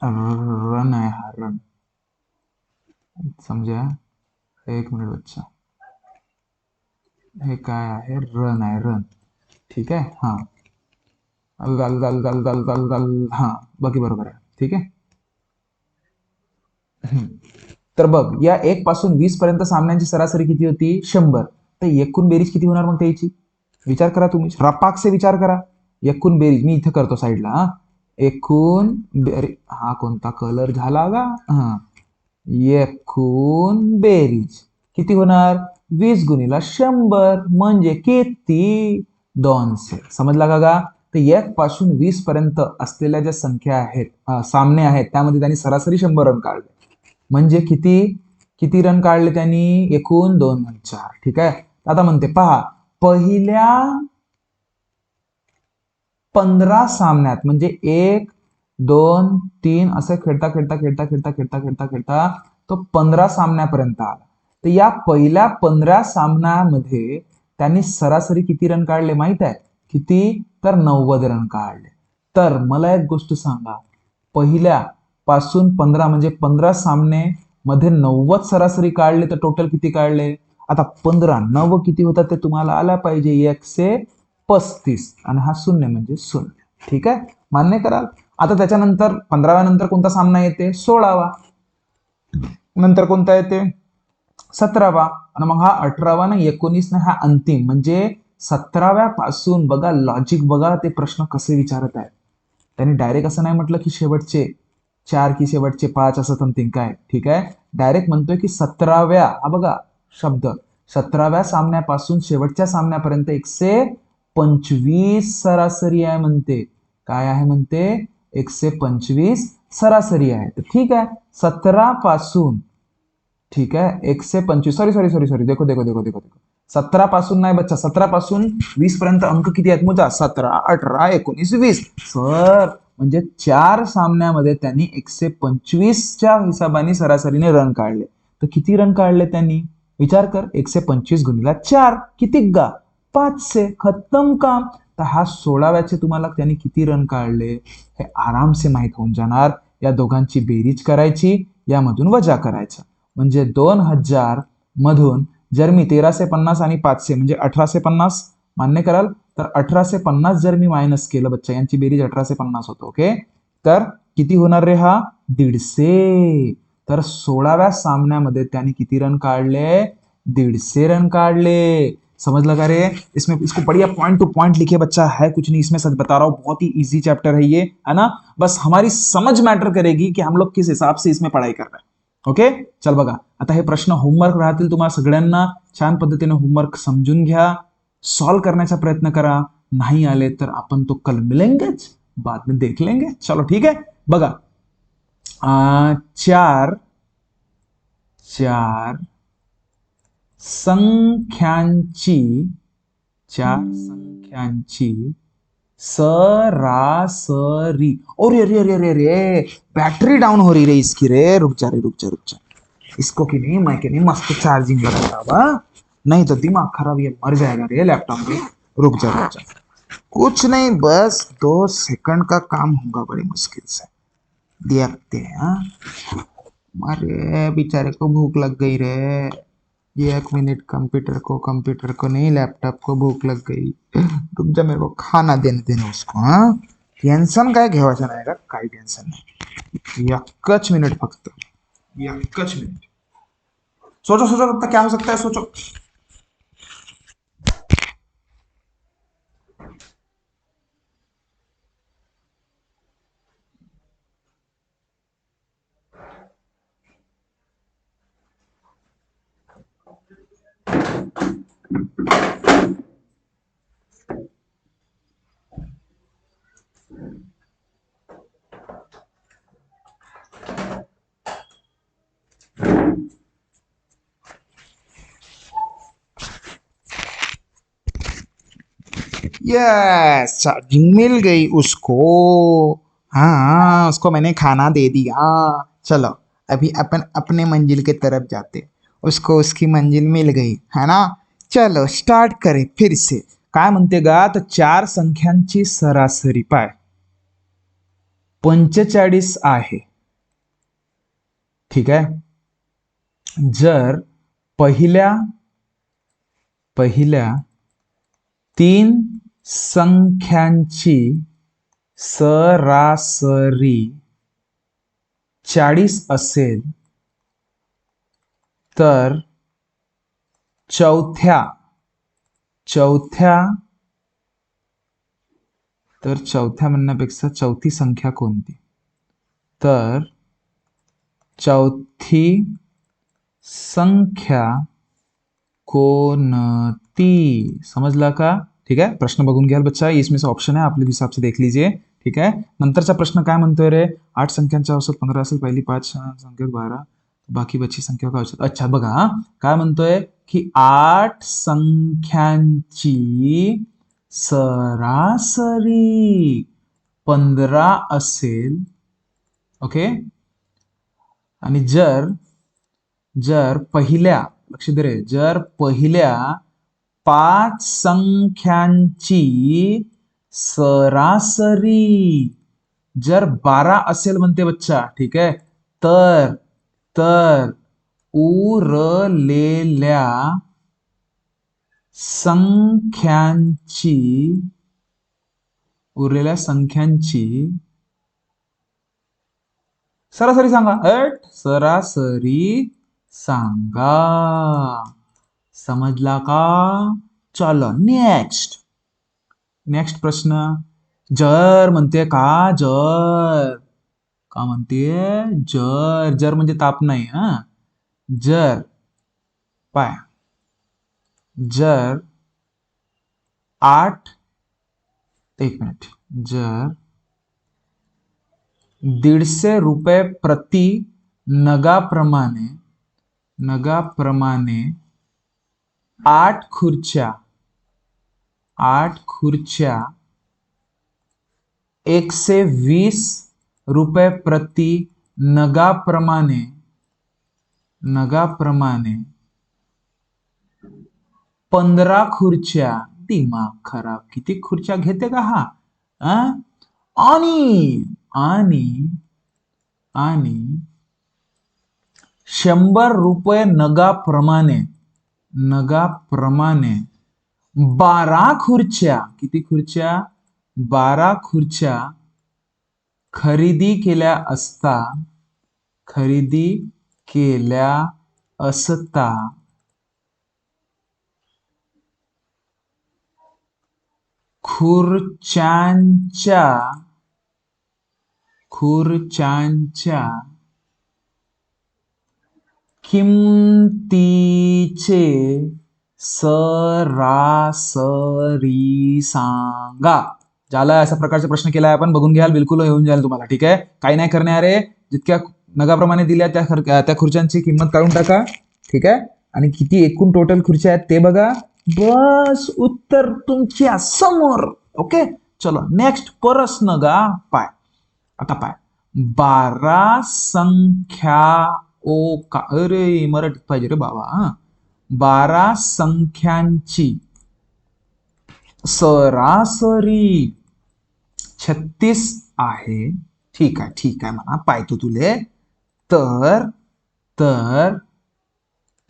रन आहे हा रन समजा एक मिनिट बच्चा हे काय आहे रन आहे रन ठीक आहे हा हा बाकी बरोबर आहे ठीक आहे तर बघ या 1 पासून 20 पर्यंत सामन्यांची सरासरी किती होती 100 तर एकूण बेरीज किती होणार मग त्याची विचार करा तुम्ही रपाक से विचार करा एकूण बेरीज मी इथं करतो साईडला हा एकूण हा कोणता कलर झाला गा हा एकूण बेरीज किती होणार 20 गुणीला 100 म्हणजे किती 200 समजला का तर 1 पासून 20 पर्यंत असलेल्या ज्या संख्या आहेत सामने आहेत त्यामध्ये त्यांनी सरासरी 100 रन काढले म्हणजे किती किती रन काढले त्यांनी एकूण 2-4 ठीक आहे आता म्हणते पहा पहिल्या 15 सामन्यात म्हणजे 1 2 3 असं खेळता तो 15 सामन्यापर्यंत आला तर या पहिल्या 15 सामन्यामध्ये त्यांनी सरासरी किती रन काढले माहित आहे किती तर 90 रन काढले तर मला एक गोष्ट सांगा पहिल्या पासून 15 म्हणजे 15 सामने मध्ये 90 सरासरी काढले तर टोटल किती काढले आता 15 9 किती होतात ते तुम्हाला आला पाहिजे 135 आणि हा शून्य म्हणजे शून्य ठीक आहे मान्य कराल आता त्याच्यानंतर 15व्या नंतर कोणता सामना येते 16वा नंतर कोणता येते 17वा आणि मग हा 18वा ना 19 ना हा अंतिम म्हणजे 17व्या पासून बघा लॉजिक बघा ते प्रश्न कसे विचारत आहेत त्यांनी डायरेक्ट असं नाही म्हटलं की शेवटचे 4 की शेवटचे 5 असं समथिंग काय ठीक आहे डायरेक्ट म्हणतोय की 17व्या हा बघा शब्द 17व्या सामन्यापासून शेवटच्या सामन्यापर्यंत 125 सरासरी आहे म्हणते काय आहे म्हणते 125 सरासरी आहे तर ठीक आहे 17 पासून ठीक है 125 सॉरी देखो 17 पासून नाही बच्चा 17 पासून 20 पर्यंत अंक किती आहेत मोजा 17 18 19 20 सर म्हणजे 4 सामन्यामध्ये त्यांनी 125च्या हिशोबाने सरासरीने रन काढले तर किती रन काढले त्यांनी विचार कर 125 गुणिला 4 किती गा 500 खत्म काम तर हा 16व्याचे तुम्हाला त्यांनी किती रन काढले हे आरामसे माहीत होऊन जाणार या दोघांची बेरीज करायची यामधून वजा करायचं म्हणजे 2000 मधून जर मी 1350 आणि 500 म्हणजे 1850 मान्य कराल तर 1850 जर मी मायनस केलं बच्चा यांची बेरीज 1850 होतो ओके तर किती होणार रे हा 150 तर 16व्या सामन्यामध्ये त्यांनी किती रन काढले 150 रन काढले समझ लगा रे इसमें इसको बढ़िया पॉइंट टू पॉइंट लिखे बच्चा है कुछ नहीं इसमें सच बता रहा हूं बहुत ही इजी चैप्टर है ये है ना बस हमारी समझ मैटर करेगी कि हम लोग किस हिसाब से इसमें पढ़ाई कर रहे हैं ओके चल बघा आता हे प्रश्न होमवर्क राहतील तुम्हाला सगळ्यांना छान पद्धतीने होमवर्क समजून घ्या सॉल्व करण्याचा प्रयत्न करा नाही आले तर आपण तो कल मिलेंगेच बाद में देख लेंगे चलो ठीक है बघा चार संख्यांची सरासरी अरे अरे अरे अरे अरे बैटरी डाउन हो रही रे इसकी रे रुक जा इसको कि नहीं मैं कि नहीं मस्त चार्जिंग लगाता हुआ नहीं तो दिमाग खराब ये मर जाएगा रे लैपटॉप में रुक जा कुछ नहीं बस 2 सेकंड का काम होगा बड़ी मुश्किल से देखते हैं अरे बेचारे को भूख लग गई रे ये 1 मिनट, कंप्यूटर को नहीं, लॅपटॉप को भूक लग गई. तुमच्या मेरे को खाना देणे उसको. हा, टेन्शन काय घेवायचं नाही का, काही टेन्शन नाही. एकच मिनिट फक्त, एकच मिनिट. सोचो सोचो तब तक क्या हो सकता है, सोचो. यस, चार्जिंग मिल गई उसको. हाँ, उसको मैंने खाना दे दिया. चलो, अभी अपन अपने मंजिल के तरफ जाते. उसको उसकी मंजिल मिल गई है ना. चलो स्टार्ट करें फिर से. काय म्हणते गा, तर 4 संख्यांची सरासरी पाय 45 आहे. ठीक आहे. जर पहिल्या पहिल्या 3 संख्यांची सरासरी 40 असेल, तर चौथ्या म्हणण्यापेक्षा चौथी संख्या कोणती, तर चौथी संख्या कोणती. समजला का. ठीक है, प्रश्न बघून घ्याल बच्चा, इसमें से ऑप्शन है, आप लोग हिसाब से देख लीजिए. ठीक है, नंतरचा प्रश्न काय म्हणतोय रे, 8 संख्यांचा औसत 15 असेल, पहिली 5 संख्येत 12, बाकी बची संख्या का औसत. अच्छा बघा हा, काय म्हणतोय की 8 संख्यांची सरासरी 15 असेल. ओके, आणि जर पहिल्या, लक्ष दे रे, जर पहिल्या 5 संख्यांची सरासरी जर 12 असेल म्हणते बच्चा. ठीक आहे, तर उरलेल्या संख्यांची सरासरी सांगा. सरासरी सांगा. समजला का. चलो नेक्स्ट प्रश्न. जर म्हणते का, का म्हणते, जर म्हणजे ताप नाही. हा, जर पाय, जर 8, 1 मिनिट, जर 150 रुपये प्रति नगाप्रमाणे 8 खुर्च्या 120 रुपये प्रति नगाप्रमाणे 15 खुर्च्या. दिमाग खराब, किती खुर्च्या घेते का हा. आणि 100 रुपये नगाप्रमाणे 12 खुर्च्या, किती खुर्च्या, 12 खुर्च्या खरेदी केल्या असता खुर्च्यांच्या किमतीचे सरासरी सांगा. झालं, अशा प्रकारचे प्रश्न केलाय आपण, बघून घ्याल, बिलकुल येऊन जाईल तुम्हाला. ठीक आहे, काही नाही करणार आहे. जितक्या नगाप्रमाणे दिल्या त्या खुर्च्यांची किंमत काढून टाका. ठीक आहे, आणि किती एकूण टोटल खुर्च्या आहेत ते बघा. बस, उत्तर तुमच्या समोर. ओके, चलो नेक्स्ट प्रश्न गा. पाय, आता पाय, 12 संख्या का, अरे मराठीत पाहिजे रे बाबा. 12 संख्यांची सरासरी 36 आहे. ठीक आहे म्हणा, पाहतो तुले. तर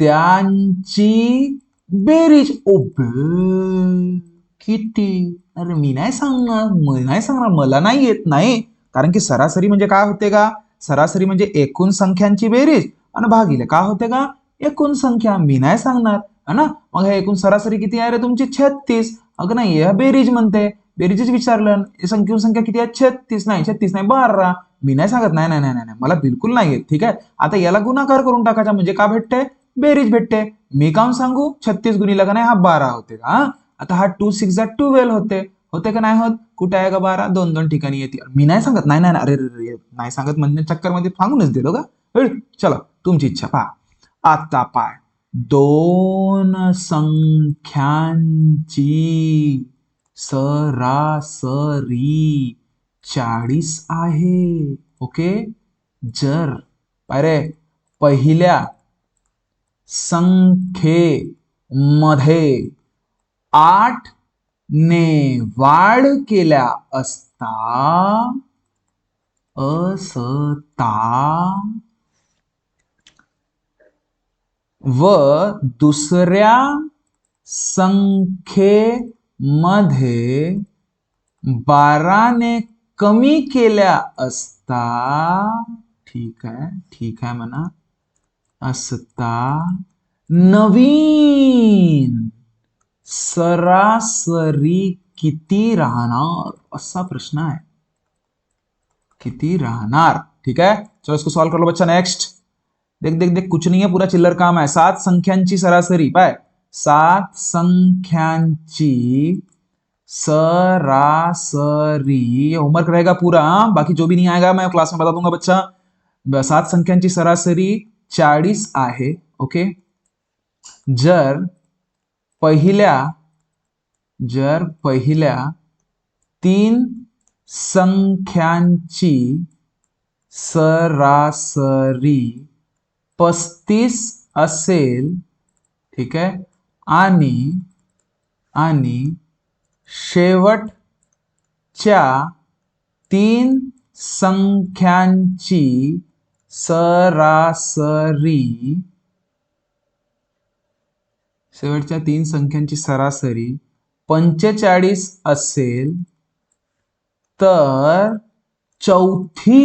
त्यांची बेरीज. किती? अरे मी नाही सांगणार, मला नाही येत नाही. कारण की सरासरी म्हणजे काय होते का? सरासरी म्हणजे एकूण संख्यांची बेरीज आणि भागिले काय होते का? एकूण संख्या. मी नाही सांगणार है ना. मग हे एकूण सरासरी किती आहे रे तुमची? 36. अगं नाही, हे बेरीज म्हणते, बेरीजच विचारलं. एकूण संख्या किती आहे? 36. नाही 36 नाही, 12. मी नाही सांगत. नाही नाही नाही नाही, मला बिलकुल नाही येत. ठीक आहे, आता याला गुणाकार करून टाकायचा म्हणजे का भेटते? बेरीज भेटते. मी काम सांगू? 36 गुणिले का नाही हा 12 होते का? आता हा 2 6 जा 12 होते का नाही होत? कुठे आहे का 12? दोन दोन ठिकाणी येते. मी नाही सांगत. नाही नाही, अरे नाही सांगत म्हणजे चक्कर मध्ये सांगूनच दिलो का? चला तुमची इच्छा. पहा आता पाय, दोन संख्यांची सरासरी 40 आहे. ओके, जर अरे पहिल्या संख्येमध्ये 8 ने वाढ केल्या असता व दुसऱ्या संख्येमध्ये 12 ने कमी केल्या असता, ठीक आहे म्हणा, असता नवीन सरासरी किती राहणार? असा प्रश्न आहे, किती राहणार? ठीक है, चलो इसको सॉल्व कर लो बच्चा. नेक्स्ट देख देख देख, कुछ नहीं है, पूरा चिल्लर काम है. 7 संख्यांची सरासरी. पाय, 7 संख्यांची सरासरी. होमवर्क रहेगा पूरा, बाकी जो भी नहीं आएगा मैं क्लास में बता दूंगा बच्चा. 7 संख्यांची सरासरी 40 आहे. ओके, जर पहिल्या 3 संख्यांची सरासरी 35 असेल, ठीक आहे, आणि शेवटच्या 3 संख्यांची सरासरी 45 असेल, तर चौथी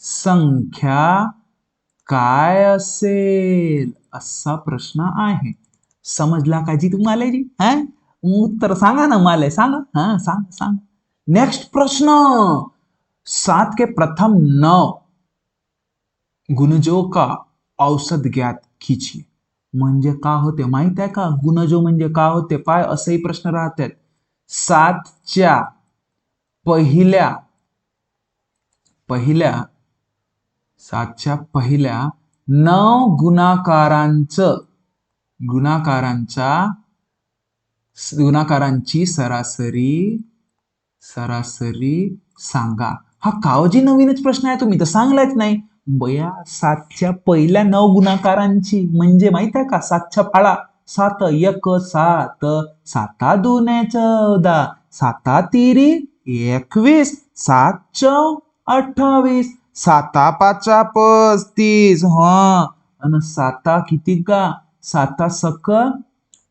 संख्या काय असेल? असा प्रश्न आहे. समजला का जी तुम्हाला जी? उत्तर सांगा ना मला, सांगा. सांगा. नेक्स्ट प्रश्न. 7 के प्रथम 9 गुणजों का औसत ज्ञात कीजिए. म्हणजे का होते माहित आहे का? गुणजो म्हणजे का होते? पाय, असेही प्रश्न राहतात. 7च्या पहिल्या 9 गुणाकारांची सरासरी सांगा. हा कावजी नवीनच प्रश्न आहे, तुम्ही तर सांगलाच नाही बया. 7च्या पहिल्या 9 गुणाकारांची म्हणजे माहित आहे का? 7च्या फाळा. 7 1 7, 7 2 14, 7 3 21, 7 4 28, 7 5 35. आणि 7 किती का? 7 सक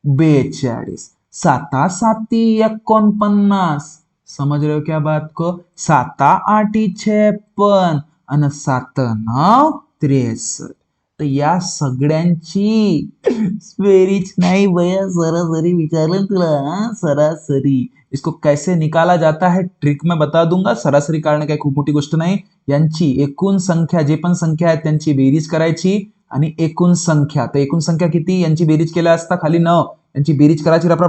42, 7 7 49. समझ रहे हो क्या बात को? 7 8 56 आणि 7 9 63. तर या सगळ्यांची बेरीज नाही भैया, सरासरी विचारलं तुला. सरासरी इसको कैसे निकाला जाता है ट्रिक में बता दूंगा. सरासरी काढणं काही खूप मोठी गोष्ट नाही. यांची एकूण संख्या, जे पण संख्या आहेत त्यांची बेरीज करायची आणि एकूण संख्या, तर एकूण संख्या किती यांची बेरीज केल्या असता खाली 9, यांची बेरीज करायची रप.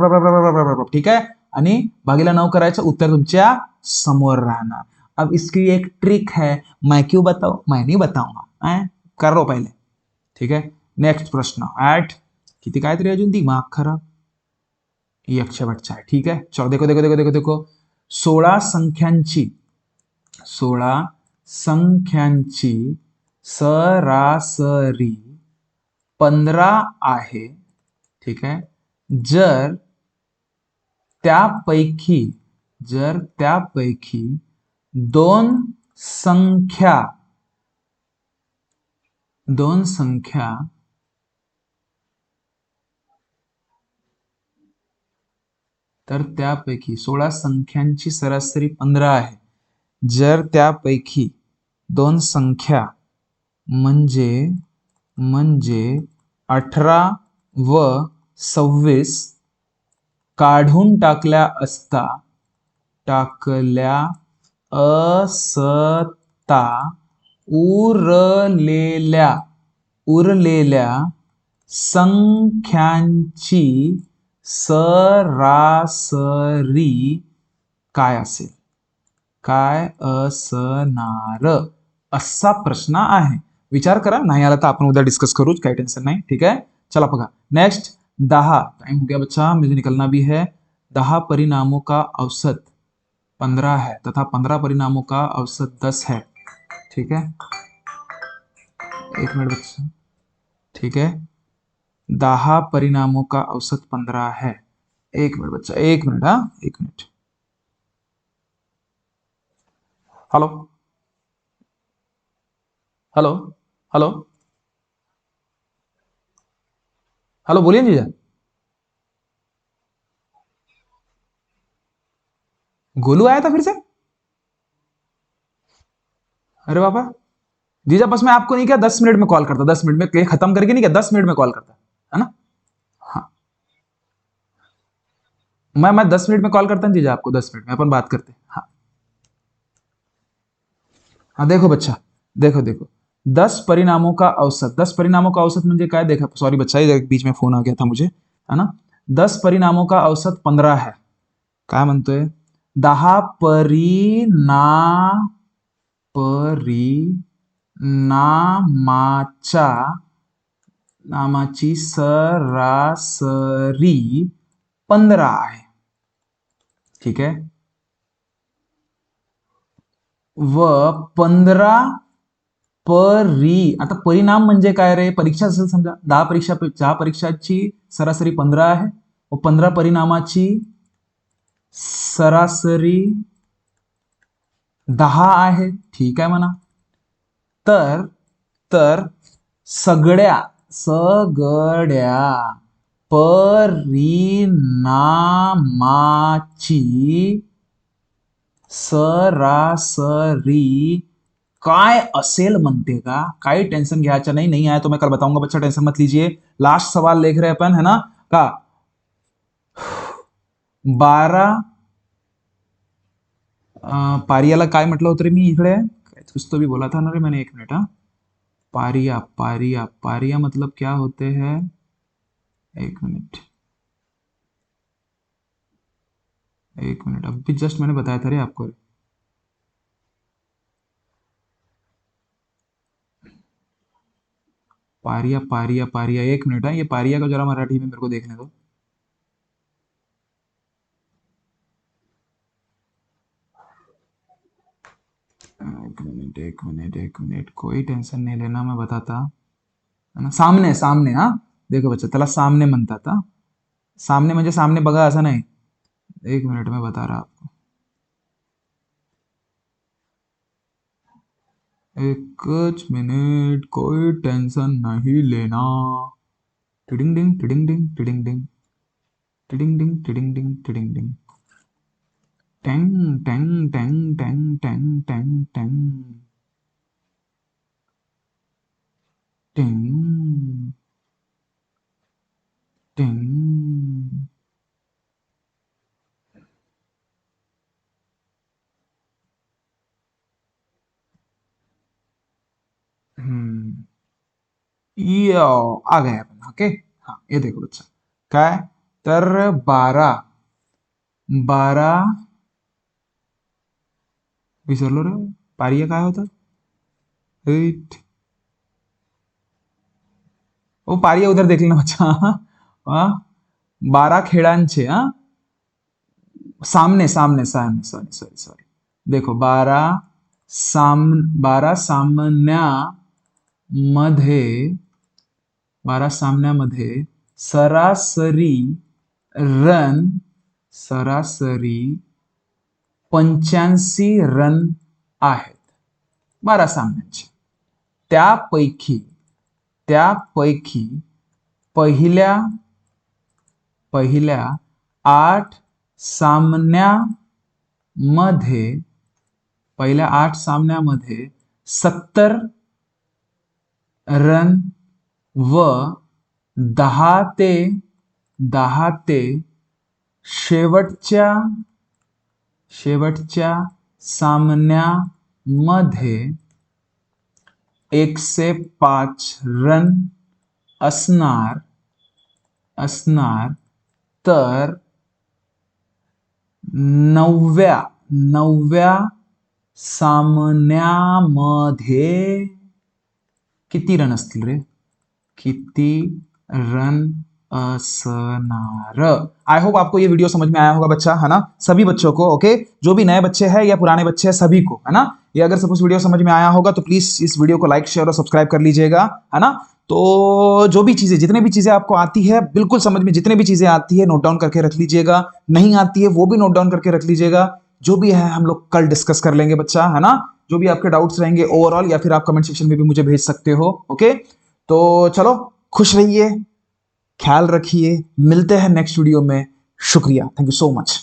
ठीक आहे, आणि भागीला 9 करायचं, उत्तर तुमच्या समोर राहणार. अब इसकी एक ट्रिक है, मैं क्यों बताऊं? मैं नहीं बताऊंगा, कर लो पहले. ठीक है, नेक्स्ट प्रश्न. 8 किती काय तरी अजून दिमाग खराब. 142. ठीक है, चलो देखो 16 संख्यांची सरासरी 15 आहे. ठीक आहे, जर त्यापैकी 2 दोन संख्या तर त्यापैकी 16 संख्यांची सरासरी 15 आहे. जर त्यापैकी दोन संख्या म्हणजे 18 व 26 काढून टाकल्या असता उरलेल्या संख्यांची सरासरी काय असेल? काय असणार? असा प्रश्न आहे. विचार करा. नाही आला तर आपण उद्या डिस्कस करू, काही टेंशन नहीं. ठीक है, चला बघा. नेक्स्ट 10 टाइम हो गया बच्चा, मुझे निकलना भी है. 10 परिणामों का औसत 15 है तथा 15 परिणामों का औसत 10 है. ठीक है, एक मिनट बच्चा. ठीक है, 10 परिणामों का औसत 15 है. एक मिनट बच्चा, एक मिनट. हाँ, एक minute. Hello hello hello hello, बोलिए जीजा. गोलू आया था फिर से? अरे बाबा, जीजा बस मैं आपको नहीं किया, 10 मिनट में कॉल करता, 10 मिनट में ये खत्म करके नहीं किया, 10 मिनट में कॉल करता है ना. हाँ, मैं 10 मिनट में कॉल करता हूँ जीजा आपको, 10 मिनट में अपन बात करते हैं. हाँ हाँ, देखो बच्चा, देखो देखो, 10 परिणामों का औसत म्हणजे काय? देखा, सॉरी बच्चा, ये बीच में फोन आ गया था मुझे, है ना. 10 परिणामों का औसत 15 है. काय म्हणतोय? 10 नामाची सरासरी 15 आहे. ठीक आहे, व 15 आता परिणाम म्हणजे काय रे? परीक्षा असेल समजा, 10 परीक्षाची सरासरी 15 आहे व 15 परिणामाची सरासरी 10 आहे. ठीक आहे म्हणा. तर सगळ्या परिणामाची सरासरी काय असेल म्हणते का? काही टेंशन घ्यायचं नहीं. नहीं आया तो मैं कल बताऊंगा बच्चा, टेंशन मत लीजिए. लास्ट सवाल देख रहे अपन, है ना. का 12 पारियाला काय म्हटलं होतं रे मी इकडे? कुछ तो भी बोला था ना रे मैंने. एक मिनट. हाँ, पारिया पारिया पारिया मतलब क्या होते हैं? एक मिनट, एक मिनट, अभी जस्ट मैंने बताया था रे आपको. पारिया पारिया पारिया, एक मिनट है, ये पारिया का जरा मराठी में मेरे को देखने दो. एक मिनट एक मिनट एक मिनट, कोई टेंशन नहीं लेना, मैं बताता, है ना. सामने सामने. हाँ, देखो बच्चा, त्याला सामने म्हणतात. हा, सामने म्हणजे सामने बघा असं नाही. एक मिनट में बता रहा आपको. एक मिनट, कोई टेंशन नहीं लेना. टिडिंग डिंग टिडिंग डिंग टिडिंग डिंग टिडिंग डिंग टिडिंग डिंग टिडिंग डिंग टेंग टेंग टेंग टेंग टेंग टेंग टेंग टिंग टिंग. ये आ गए अपन. ओके, हाँ, ये देखो बच्चा, काय तर 12 विसरलो रे. पारिया काय होतं? एट. वो पारिया उधर देख लेना बच्चा. हाँ, 12 खेळांचे. हाँ, सामने सामने सामने, सॉरी सॉरी सॉरी, देखो 12 सामन्यामध्ये सरासरी सरासरी 85 रन आहेत 12 सामन्यांचे. त्यापैकी त्यापैकी पहिल्या 8 सामन्यामध्ये 70 रन व 10 ते शेवटच्या सामन्यामध्ये 105 रन असणार तर 9व्या सामन्यामध्ये किती रन असतील रे? किती रन असणार? आई होप आपको ये वीडियो समझ में आया होगा बच्चा, है ना, सभी बच्चों को। ओके, जो भी नए बच्चे हैं या पुराने बच्चे हैं सभी को, है ना। ये अगर सपोज वीडियो समझ में आया होगा तो प्लीज इस वीडियो को लाइक शेयर और सब्सक्राइब कर लीजिएगा, है ना। तो जो भी चीजें, जितने भी चीजें आपको आती है बिल्कुल समझ में, जितने भी चीजें आती है नोट डाउन करके रख लीजिएगा, नहीं आती है वो भी नोट डाउन करके रख लीजिएगा। जो भी है हम लोग कल डिस्कस कर लेंगे बच्चा, है ना। जो भी आपके डाउट्स रहेंगे ओवरऑल, या फिर आप कमेंट सेक्शन में भी मुझे भेज सकते हो। ओके, तो चलो खुश रहिए, ख्याल रखिए, मिलते हैं नेक्स्ट वीडियो में। शुक्रिया, थैंक यू सो मच।